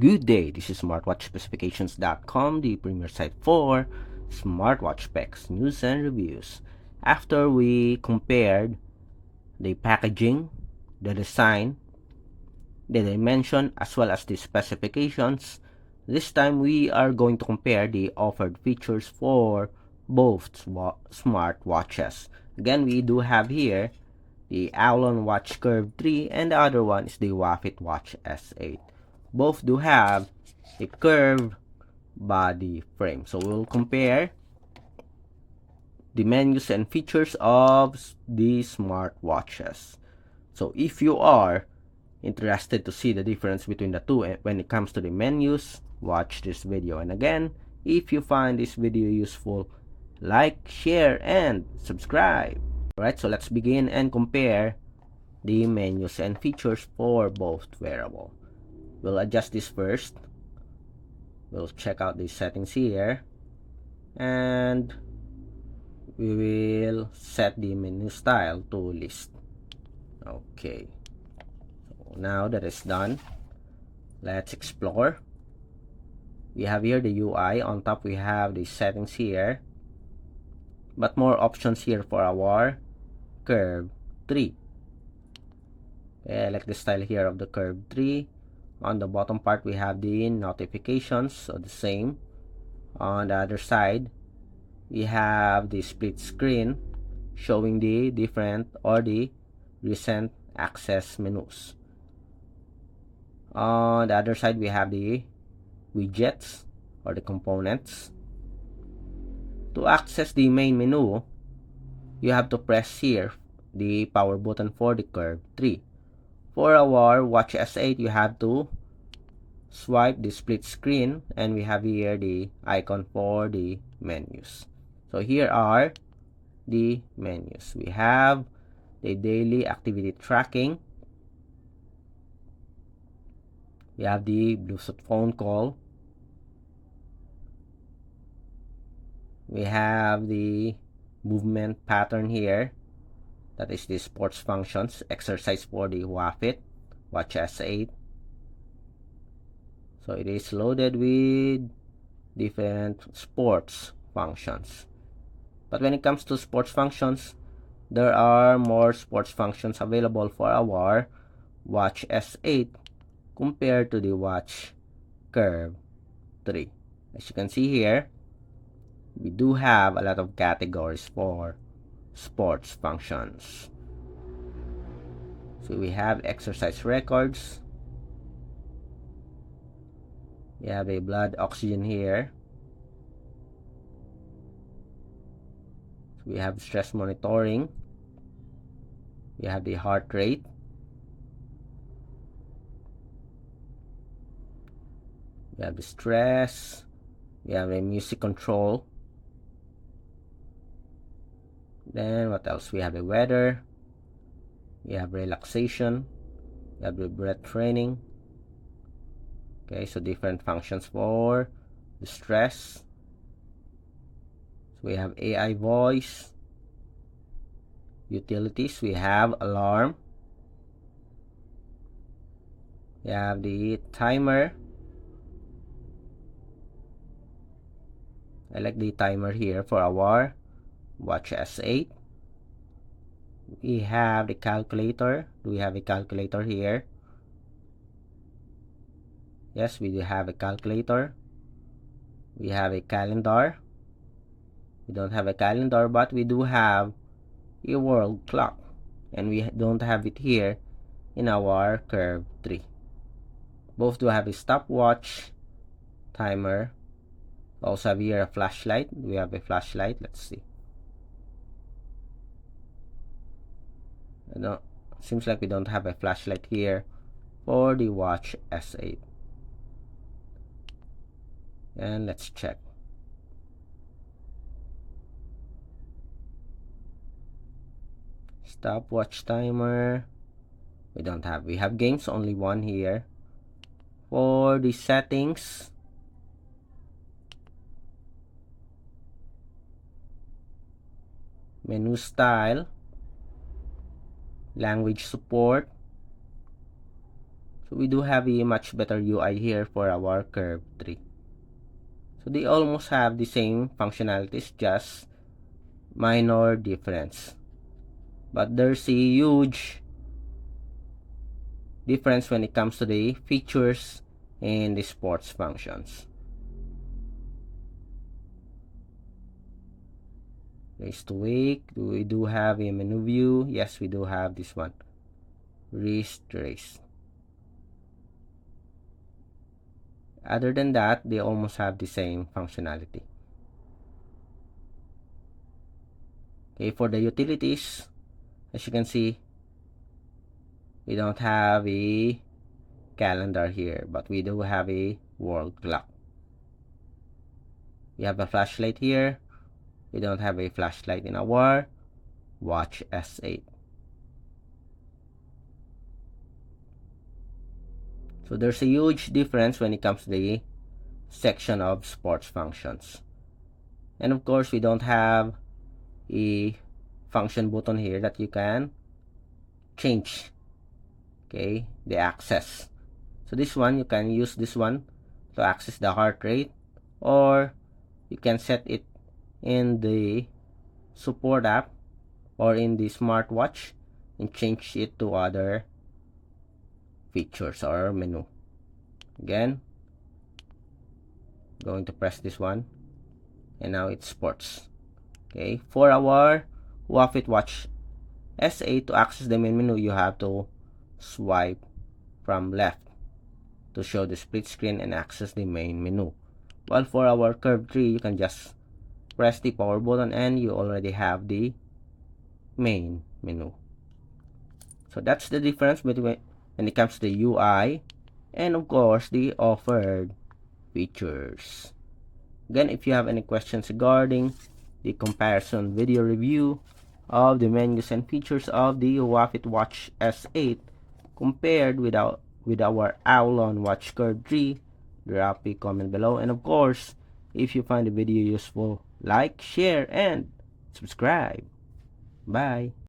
Good day, this is smartwatchspecifications.com, the premier site for smartwatch specs, news, and reviews. After we compared the packaging, the design, the dimension, as well as the specifications, this time we are going to compare the offered features for both smartwatches. Again, we do have here the AOLON Watch Curve 3 and the other one is the Huafit Watch S8. Both do have a curved body frame. So we'll compare the menus and features of the smartwatches. So if you are interested to see the difference between the two when it comes to the menus, watch this video. And again, if you find this video useful, like, share, and subscribe. Alright, so let's begin and compare the menus and features for both wearable. We'll adjust this first. We'll check out the settings here, and we will set the menu style to list. Okay, so now that is done, let's explore. We have here the UI. On top we have the settings here, but more options here for our Curve 3. Okay, I like the style here of the Curve 3. On the bottom part we have the notifications, so the same. On the other side we have the split screen showing the different or the recent access menus. On the other side we have the widgets or the components. To access the main menu, you have to press here the power button for the Curve 3. For our Watch S8, you have to swipe the split screen, and we have here the icon for the menus. So here are the menus. We have the daily activity tracking. We have the Bluetooth phone call. We have the movement pattern here. That is the sports functions, exercise for the Huafit Watch S8. So it is loaded with different sports functions. But when it comes to sports functions, there are more sports functions available for our Watch S8 compared to the Watch Curve 3. As you can see here, we do have a lot of categories for sports functions. So we have exercise records. We have a blood oxygen here. We have stress monitoring. We have the heart rate. We have the stress. We have a music control. Then what else? We have the weather. We have relaxation. We have the breath training. Okay, so different functions for the stress. So we have AI voice. Utilities, we have alarm. We have the timer. I like the timer here for our Watch S8. We have the calculator. Do we have a calculator here? Yes, we do have a calculator. We have a calendar. We don't have a calendar, but we do have a world clock, and we don't have it here in our Curve 3. Both do have a stopwatch, timer. Also have here a flashlight. We have a flashlight. Let's see. No, seems like we don't have a flashlight here for the Watch S8. And let's check. Stopwatch, timer. We don't have. We have games, only one here. For the settings, menu style, language support. So we do have a much better UI here for our Curve 3. So they almost have the same functionalities, just minor difference. But there's a huge difference when it comes to the features and the sports functions. Race to wake. We do have a menu view. Yes, we do have this one. Race to race. Other than that, they almost have the same functionality. Okay, for the utilities, as you can see, we don't have a calendar here, but we do have a world clock. We have a flashlight here. We don't have a flashlight in our Watch S8. So there's a huge difference when it comes to the section of sports functions. And of course, we don't have a function button here that you can change, okay, the access. So this one, you can use this one to access the heart rate, or you can set it in the support app or in the smartwatch and change it to other features or menu. Again, going to press this one, and now it's sports. Okay, for our Huafit Watch S8, to access the main menu, you have to swipe from left to show the split screen and access the main menu. While for our Curve 3, you can just press the power button and you already have the main menu. So that's the difference between when it comes to the UI and of course the offered features. Again, if you have any questions regarding the comparison video review of the menus and features of the Huafit Watch S8 compared with our AOLON Watch Curve 3, drop a comment below. And of course, if you find the video useful, like, share, and subscribe. Bye.